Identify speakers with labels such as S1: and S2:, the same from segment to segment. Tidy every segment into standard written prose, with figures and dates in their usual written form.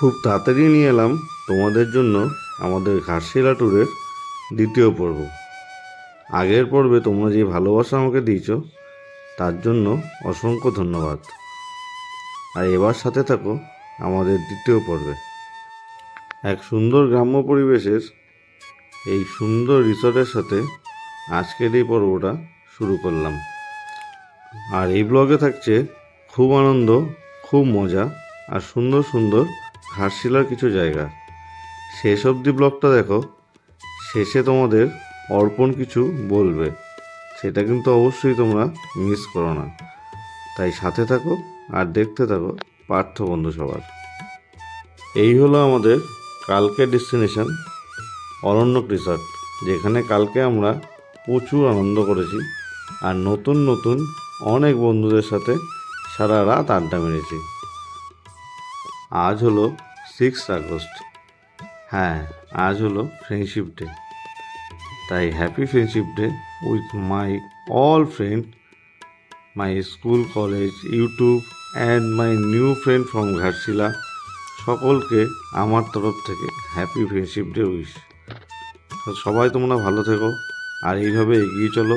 S1: খুব তাড়াতাড়ি নিয়ে এলাম তোমাদের জন্য আমাদের ঘাটশিলা ট্যুরের দ্বিতীয় পর্ব। আগের পর্বে তোমরা যে ভালোবাসা আমাকে দিয়েছো তার জন্য অসংখ্য ধন্যবাদ। আর এবার সাথে থাকো আমাদের দ্বিতীয় পর্বে। এক সুন্দর গ্রাম্য পরিবেশের এই সুন্দর রিসর্টের সাথে আজকের এই পর্বটা শুরু করলাম। আর এই ব্লগে থাকছে খুব আনন্দ, খুব মজা আর সুন্দর সুন্দর ঘাটশিলার কিছু জায়গা। শেষ অবধি ব্লগটা দেখো, শেষে তোমাদের অর্পণ কিছু বলবে, সেটা কিন্তু অবশ্যই তোমরা মিস করো না। তাই সাথে থাকো আর দেখতে থাকো পার্থ বন্ধু সবার। এই হলো আমাদের কালকের ডেস্টিনেশন অরণ্যক রিসর্ট, যেখানে কালকে আমরা প্রচুর আনন্দ করেছি আর নতুন নতুন অনেক বন্ধুদের সাথে সারা রাত আড্ডা মেরেছি। আজ হলো 6 আগস্ট। হ্যাঁ, আজ হলো ফ্রেন্ডশিপ ডে। তাই happy friendship day with my all friend, my school, college, YouTube and my new friend from Ghatshila. সকলকে আমার তরফ থেকে হ্যাপি ফ্রেন্ডশিপ ডে উইশ। সবাই তোমরা ভালো থেকো আর এইভাবে এগিয়ে চলো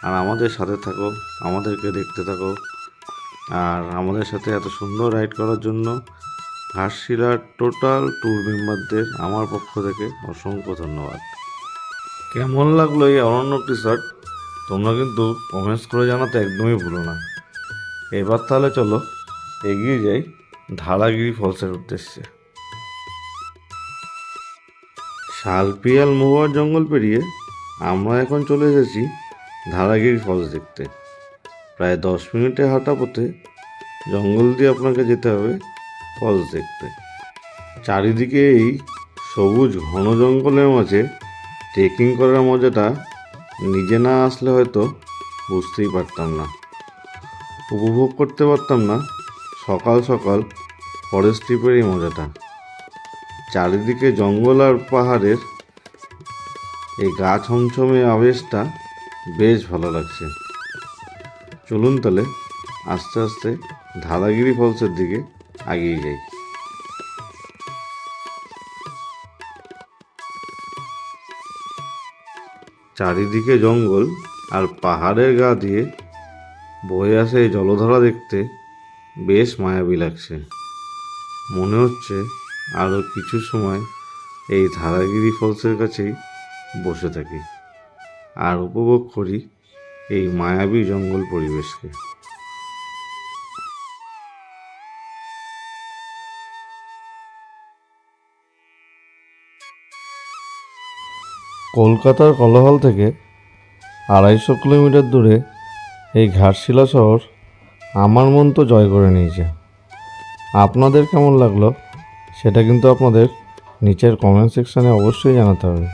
S1: আর আমাদের সাথে থাকো, আমাদেরকে দেখতে থাকো। আর আমাদের সাথে এত সুন্দর রাইড করার জন্য ঘাটশিলার টোটাল ট্যুর মেম্বারদের আমার পক্ষ থেকে অসংখ্য ধন্যবাদ। কেমন লাগলো এই অরণ্যক রিসর্ট তোমরা কিন্তু কমেন্টস করে জানাতে একদমই ভুলো না। এবার তাহলে চলো এগিয়ে যাই ধারাগিরি ফলসের উদ্দেশ্যে। শালপিয়াল মহুয়ার জঙ্গল পেরিয়ে আমরা এখন চলে এসেছি ধারাগিরি ফলস দেখতে। প্রায় 10 মিনিটের হাঁটা পথে জঙ্গল দিয়ে আপনাকে যেতে হবে ফলস দেখতে। চারিদিকে এই সবুজ ঘন জঙ্গলের মাঝে ট্রেকিং করার মজাটা নিজে না আসলে হয়তো বুঝতেই পারতাম না, উপভোগ করতে পারতাম না সকাল সকাল ফরেস্ট ট্রিপের এই মজাটা। চারিদিকে জঙ্গল আর পাহাড়ের এই গা ছমছমে আবেশটা বেশ ভালো লাগছে। চলুন তাহলে আস্তে আস্তে ধারাগিরি ফলসের দিকে এগিয়ে যাই। চারিদিকে জঙ্গল আর পাহাড়ের গা দিয়ে বয়ে আসে এই জলধারা দেখতে বেশ মায়াবী লাগছে। মনে হচ্ছে আরও কিছু সময় এই ধারাগিরি ফলসের কাছেই বসে থাকি আর উপভোগ করি এই মায়াবী জঙ্গল পরিবেশকে। কলকাতার কোলাহল থেকে 250 কিলোমিটার দূরে এই ঘাটশিলা শহর আমার মন তো জয় করে নিয়েছে। আপনাদের কেমন লাগলো সেটা কিন্তু আপনাদের নিচের কমেন্ট সেকশানে অবশ্যই জানাতে হবে।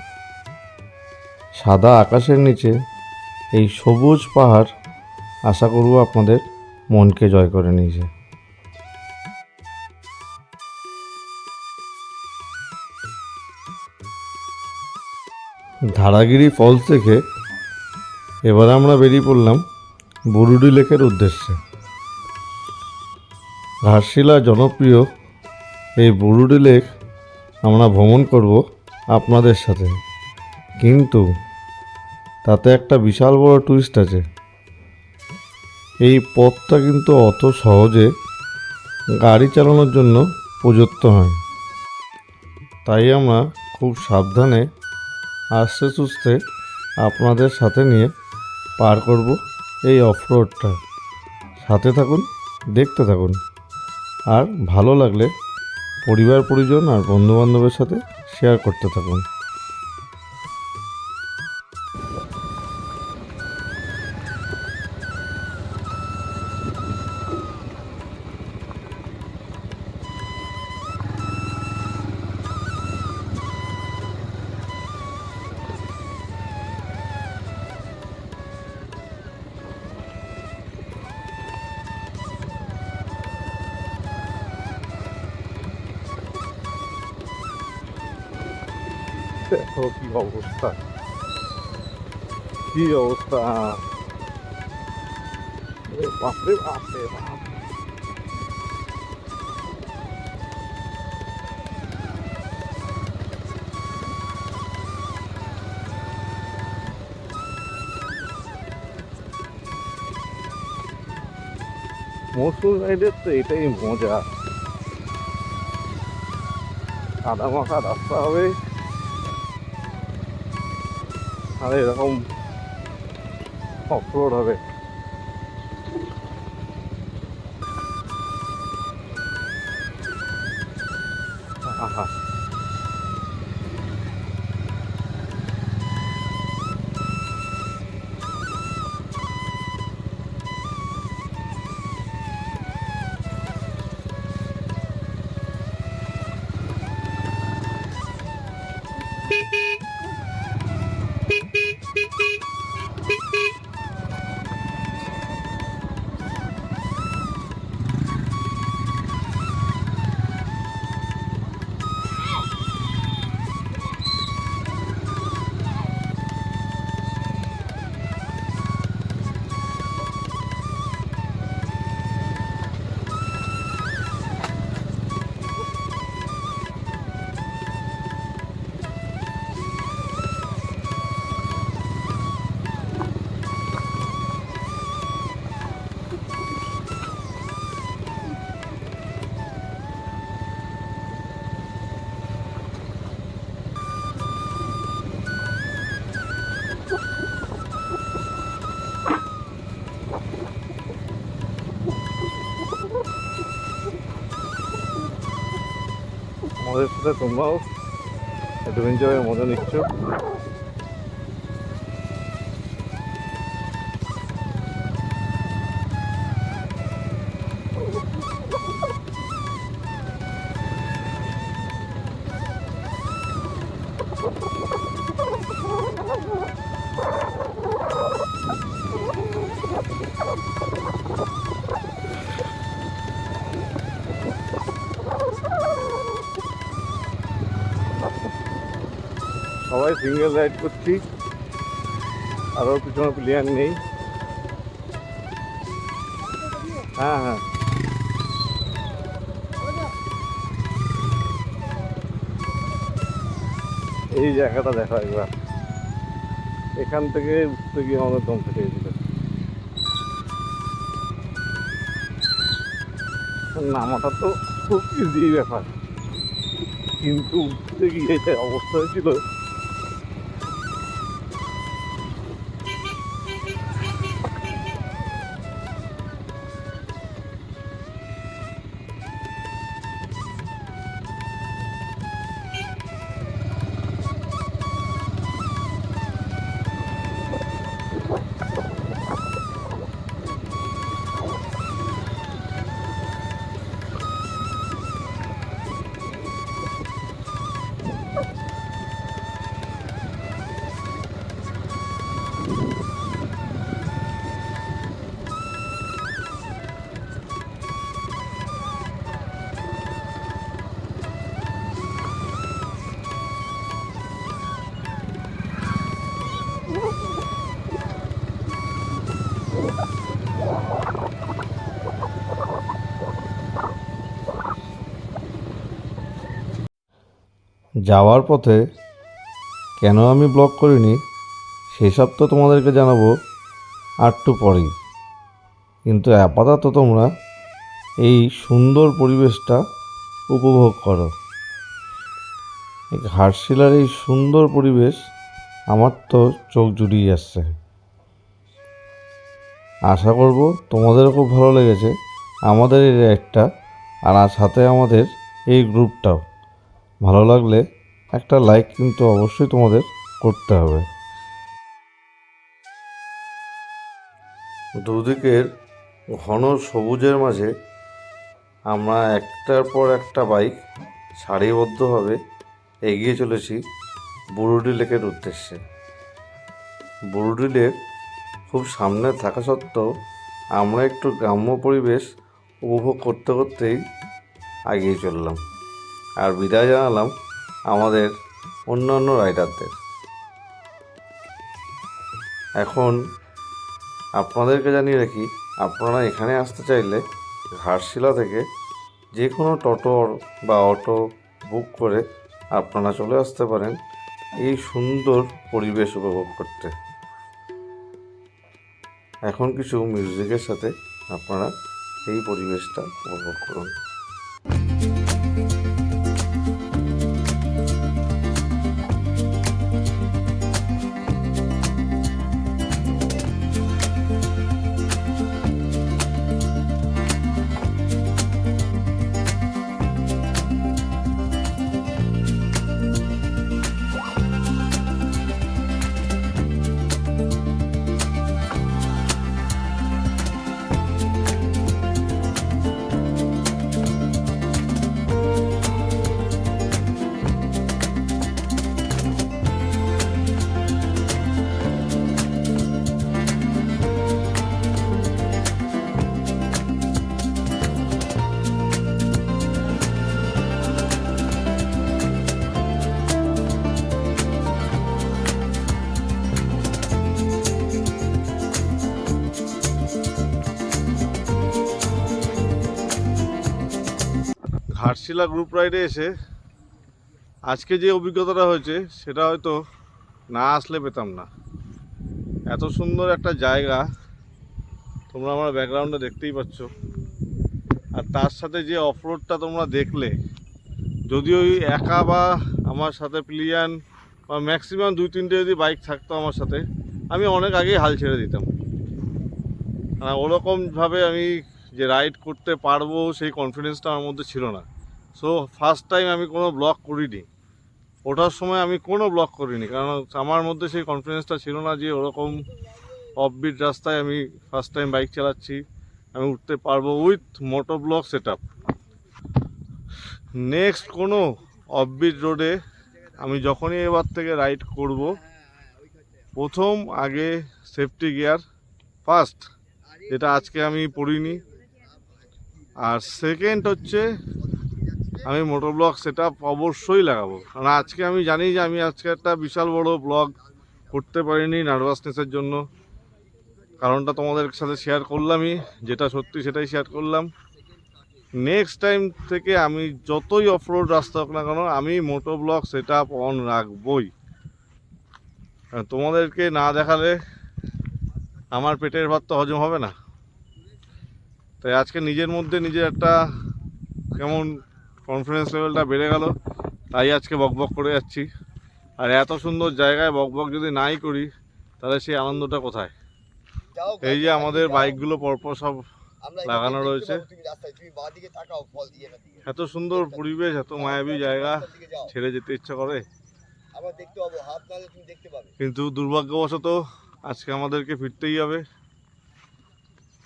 S1: সাদা আকাশের নিচে এই সবুজ পাহাড় আশা করব আপনাদের মনকে জয় করে নিয়েছে। ধারাগিরি ফলস থেকে এবার আমরা বেরিয়ে পড়লাম বুরুডি লেকের উদ্দেশ্যে। ঘাটশিলার জনপ্রিয় এই বুরুডি লেক আমরা ভ্রমণ করব আপনাদের সাথে, কিন্তু তাতে একটা বিশাল বড় টুইস্ট আছে। এই পথটা কিন্তু অত সহজে গাড়ি চালানোর জন্য প্রযুক্ত হয়। তাই আমরা খুব সাবধানে আস্তে সুস্তে আপনাদের সাথে নিয়ে পার করব এই অফরোডটা। সাথে থাকুন, দেখতে থাকুন, আর ভালো লাগলে পরিবার পরিজন আর বন্ধুবান্ধবের সাথে শেয়ার করতে থাকুন। দেখো কি অবস্থা, কি অবস্থা! বাপরে বাপরে বাপ! মসুর রাইডের তো এটাই মজা, কাদা মাখা রাস্তা হবে আর এরকম অফরোড হবে। আহা, আমাদের সাথে তোমরাও অ্যাডভেঞ্চারের মজা নিচ্ছ। সবাই সিঙ্গেল রাইড করছি, আরও পিছনে প্লেয়ার নেই। হ্যাঁ হ্যাঁ, এই জায়গাটা দেখা একবার, এখান থেকে উঠতে গিয়ে আমাদের দম ফেটে গেছিল। নামাটা তো খুব ইজি ব্যাপার, কিন্তু উঠতে গিয়ে যে অবস্থা হয়েছিল। যাওয়ার পথে কেন আমি ব্লগ করিনি সেসব তো তোমাদেরকে জানাবো একটু পরেই, কিন্তু আপাতত তোমরা এই সুন্দর পরিবেশটা উপভোগ করো। এই ঘাটশিলার এই সুন্দর পরিবেশ আমার তো চোখ জুড়িয়ে যাচ্ছে। আশা করব তোমাদেরও খুব ভালো লেগেছে আমাদের এই রাইডটা, আর সাথে আমাদের এই গ্রুপটাও। ভালো লাগলে একটা লাইক কিন্তু অবশ্যই তোমাদের করতে হবে। দুদিকের ঘন সবুজের মাঝে আমরা একটার পর একটা বাইক সারিবদ্ধভাবে এগিয়ে চলেছি বুরুডি লেকের উদ্দেশ্যে। বুরুডি লেক খুব সামনে থাকা সত্ত্বেও আমরা একটু গ্রাম্য পরিবেশ উপভোগ করতে করতেই এগিয়ে চললাম, আর বিদায় জানালাম আমাদের অন্যান্য রাইডারদের। এখন আপনাদেরকে জানিয়ে রাখি, আপনারা এখানে আসতে চাইলে ঘাটশিলা থেকে যে কোনো টোটো বা অটো বুক করে আপনারা চলে আসতে পারেন এই সুন্দর পরিবেশ উপভোগ করতে। এখন কিছু মিউজিকের সাথে আপনারা এই পরিবেশটা উপভোগ করুন। ঘাটশিলা গ্রুপ রাইডে এসে আজকে যে অভিজ্ঞতাটা হয়েছে সেটা হয়তো না আসলে পেতাম না। এত সুন্দর একটা জায়গা তোমরা আমার ব্যাকগ্রাউন্ডে দেখতেই পাচ্ছ, আর তার সাথে যে অফরোডটা তোমরা দেখলে, যদিও ওই একা বা আমার সাথে প্লিয়ান বা ম্যাক্সিমাম 2-3টে যদি বাইক থাকতো আমার সাথে, আমি অনেক আগেই হাল ছেড়ে দিতাম। ওরকমভাবে আমি যে রাইড করতে পারবো সেই কনফিডেন্সটা আমার মধ্যে ছিল না। সো ফার্স্ট টাইম আমি কোনো ব্লগ করিনি, ওঠার সময় আমি কোনো ব্লগ করিনি, কারণ আমার মধ্যে সেই কনফিডেন্সটা ছিল না যে ওরকম অফবিট রাস্তায় আমি ফার্স্ট টাইম বাইক চালাচ্ছি, আমি উঠতে পারবো with moto blog set up. Next কোনো অফবিট রোডে আমি যখনই এবার থেকে রাইড করব, প্রথম আগে সেফটি গিয়ার ফার্স্ট, যেটা আজকে আমি পরিনি, আর সেকেন্ড হচ্ছে আমি মোটর ব্লগ সেট আপ অবশ্যই লাগাবো। কারণ আজকে আমি জানি যে আমি আজকে একটা বিশাল বড় ব্লগ করতে পারিনি নার্ভাসনেসের জন্য। কারণটা তোমাদের সাথে শেয়ার করলামই, যেটা সত্যি সেটাই শেয়ার করলাম। নেক্সট টাইম থেকে আমি যতই অফরোড রাস্তা হোক না কেন, আমি মোটো ব্লগ সেট আপ অন রাখবই। তোমাদেরকে না দেখালে আমার পেটের ভাত তো হজম হবে না। তাই আজকে নিজের মধ্যে নিজের একটা কেমন কনফিডেন্স লেভেলটা বেড়ে গেল, তাই আজকে বকবক করে যাচ্ছি। আর এত সুন্দর জায়গায় বকবক যদি নাই করি তাহলে সেই আনন্দটা কোথায়? এই যে আমাদের বাইকগুলো পরপর সব লাগানো রয়েছে, এত সুন্দর পরিবেশ, এত মায়াবী জায়গা, ছেড়ে যেতে ইচ্ছা করে, কিন্তু দুর্ভাগ্যবশত আজকে আমাদেরকে ফিরতেই হবে।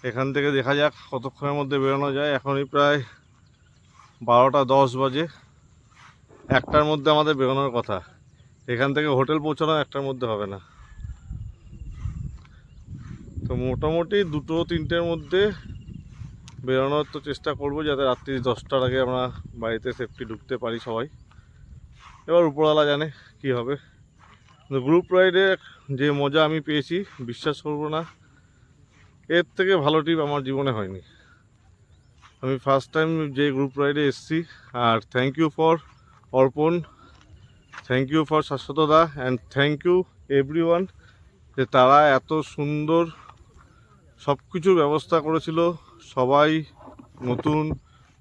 S1: এখান থেকে দেখা যাক কতক্ষণের মধ্যে বেরোনো যায়। এখনই প্রায় 12টা 10 বাজে, 1টার মধ্যে আমাদের বেরোনোর কথা। এখান থেকে হোটেল পৌঁছানো 1টার মধ্যে হবে না, তো মোটামুটি 2-3টের মধ্যে বেরোনোর তো চেষ্টা করব, যাতে রাত্রি 10টার আগে আমরা বাড়িতে সেফটি ঢুকতে পারি সবাই। এবার উপরওয়ালা জানে কি হবে। গ্রুপ রাইডে যে মজা আমি পেয়েছি, বিশ্বাস করবো না, এর থেকে ভালো ট্রিপ আমার জীবনে হয়নি। আমি ফার্স্ট টাইম যে গ্রুপ রাইডে এসেছি। আর thank you for Arpan, thank you for শাশ্বতদা, অ্যান্ড থ্যাংক ইউ এভরিওয়ান, যে তারা এত সুন্দর সব কিছুর ব্যবস্থা করেছিল। সবাই নতুন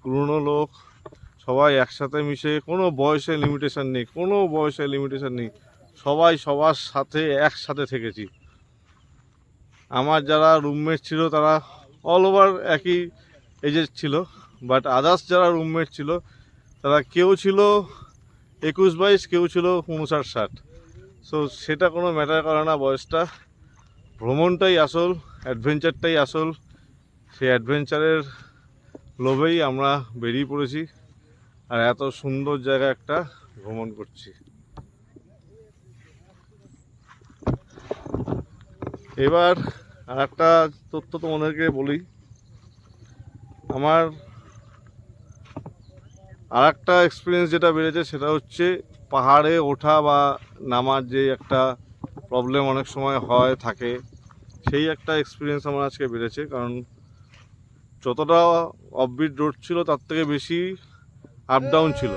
S1: পুরনো লোক, সবাই একসাথে মিশে, কোনো বয়সের লিমিটেশন নেই, কোনো বয়সের লিমিটেশন নেই, সবাই সবার সাথে একসাথে থেকেছি। আমার যারা রুমমেট ছিল তারা অল ওভার একই এজের ছিল, বাট আদার্স যারা রুমমেট ছিল তারা কেউ ছিল 21-22, কেউ ছিল 59-60। সো সেটা কোনো ম্যাটার করে না বয়সটা, ভ্রমণটাই আসল, অ্যাডভেঞ্চারটাই আসল। সেই অ্যাডভেঞ্চারের লোভেই আমরা বেরিয়ে পড়েছি, আর এত সুন্দর জায়গা একটা ভ্রমণ করছি। এবার আর একটা তথ্য তোমাদেরকে বলি, আমার আর একটা এক্সপিরিয়েন্স যেটা বেড়েছে সেটা হচ্ছে পাহাড়ে ওঠা বা নামার যে একটা প্রবলেম অনেক সময় হয় থাকে, সেই একটা এক্সপিরিয়েন্স আমার আজকে বেড়েছে। কারণ যতটা অফবিট রোড ছিল তার থেকে বেশি আপ ডাউন ছিল।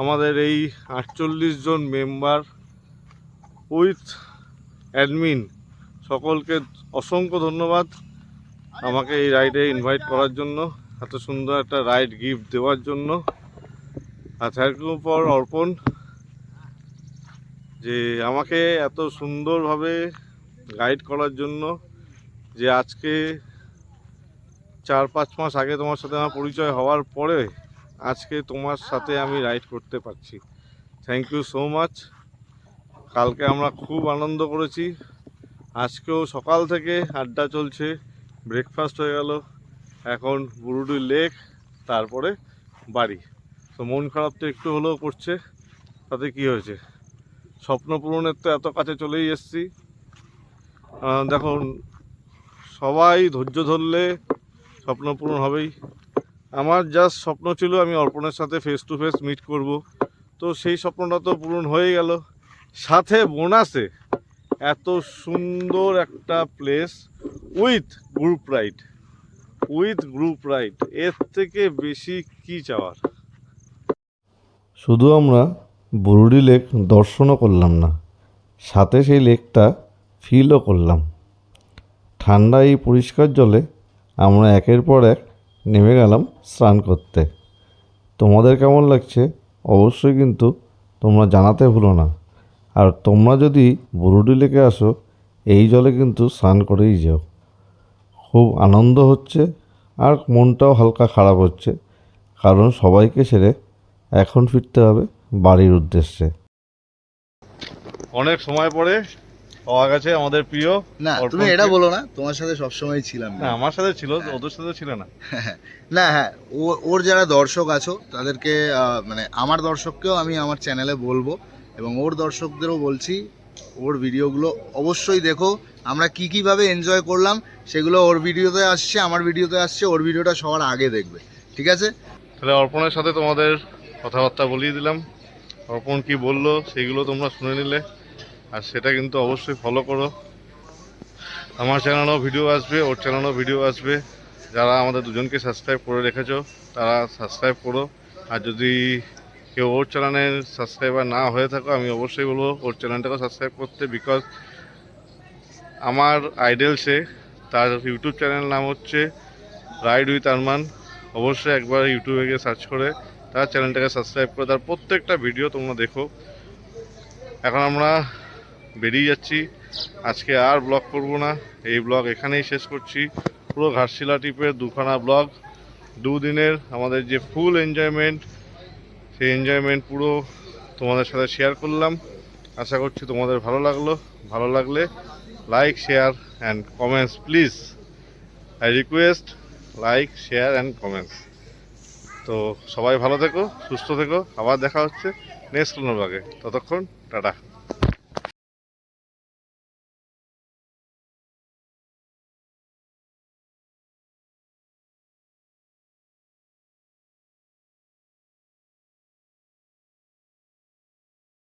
S1: আমাদের এই 48 জন মেম্বার উইথ অ্যাডমিন সকলকে অসংখ্য ধন্যবাদ, আমাকে এই রাইডে ইনভাইট করার জন্য, এত সুন্দর একটা রাইড গিফট দেওয়ার জন্য। আর থ্যাংক ইউ ফর অর্পণ, যে আমাকে এত সুন্দরভাবে গাইড করার জন্য। যে আজকে 4-5 মাস আগে তোমার সাথে আমার পরিচয় হওয়ার পরে আজকে তোমার সাথে আমি রাইড করতে পারছি। Thank you so much. কালকে আমরা খুব আনন্দ করেছি, আজকেও সকাল থেকে আড্ডা চলছে, ব্রেকফাস্ট হয়ে গেল, এখন বুরুডি লেক, তারপরে বাড়ি। তো মন খারাপ তো একটু হলেও করছে, তাতে কি হয়েছে, স্বপ্ন পূরণের তো এত কাছে চলেই এসেছি। দেখুন, সবাই ধৈর্য ধরলে স্বপ্ন পূরণ হবেই। আমার জাস্ট স্বপ্ন ছিল আমি অর্পণের সাথে ফেস টু ফেস মিট করব, তো সেই স্বপ্নটা তো পূরণ হয়ে গেল। সাথে বোনাসে এত সুন্দর একটা প্লেস উইথ গ্রুপ রাইড, এর থেকে বেশি কি চাওয়ার। শুধু আমরা বুরুডি লেক দর্শনও করলাম না, সাথে সেই লেকটা ফিলও করলাম। ঠান্ডা এই পরিষ্কার জলে আমরা একের পর এক নেমে গেলাম স্নান করতে। তোমাদের কেমন লাগছে অবশ্যই কিন্তু তোমরা জানাতে ভুলো না। আর তোমরা যদি বুরুডি লেকে আসো, এই জলে কিন্তু স্নান করেই যাও। খুব আনন্দ হচ্ছে, আর মনটাও হালকা খারাপ হচ্ছে, কারণ সবাইকে ছেড়ে এখন ফিরতে হবে বাড়ির উদ্দেশ্যে। অনেক সময় পরে পাওয়া গেছে আমাদের প্রিয়।
S2: না তুমি এটা বলো না, তোমার সাথে সবসময় ছিলাম
S1: না, আমার সাথে ছিল, ওদের সাথে ছিল না।
S2: না হ্যাঁ, ওর যারা দর্শক আছো তাদেরকে মানে আমার দর্শককেও আমি আমার চ্যানেলে বলবো, এবং ওর দর্শকদেরও বলছি ওর ভিডিওগুলো অবশ্যই দেখো। আমরা কীভাবে এনজয় করলাম সেগুলো ওর ভিডিওতে আসছে, আমার ভিডিওতে আসছে, ওর ভিডিওটা সবার আগে দেখবে, ঠিক আছে?
S1: তাহলে অর্পণের সাথে তোমাদের কথাবার্তা বলিয়ে দিলাম, অর্পণ কি বললো সেগুলো তোমরা শুনে নিলে। আর সেটা কিন্তু অবশ্যই ফলো করো। আমার চ্যানেলেও ভিডিও আসবে, ওর চ্যানেলেও ভিডিও আসবে। যারা আমাদের দুজনকে সাবস্ক্রাইব করে রেখেছো তারা সাবস্ক্রাইব করো। আর যদি কেউ ওর চ্যানেলের সাবস্ক্রাইবার না হয়ে থাকো, আমি অবশ্যই বলবো ওর চ্যানেলটাকেও সাবস্ক্রাইব করতে, বিকজ আমার আইডল সে, তার ইউটিউব চ্যানেল নাম হচ্ছে রাইড উইথ আরমান। অবশ্যই একবার ইউটিউবে গিয়ে সার্চ করে তার চ্যানেলটাকে সাবস্ক্রাইব করে তার প্রত্যেকটা ভিডিও তোমরা দেখো। এখন আমরা বেরিয়ে যাচ্ছি, আজকে আর ব্লগ করব না, এই ব্লগ এখানেই শেষ করছি। পুরো ঘাটশিলা ট্রিপের দুখানা ব্লগ, দুদিনের আমাদের যে ফুল এনজয়মেন্ট, সেই এনজয়মেন্ট পুরো তোমাদের সাথে শেয়ার করলাম। আশা করছি তোমাদের ভালো লাগলো। ভালো লাগলে like, share and comments please. I request like, share and comments. তো সবাই ভালো থেকো, সুস্থ থেকো, আবার দেখা হচ্ছে নেক্সট কোনো ব্লগে। ততক্ষণ টাটা।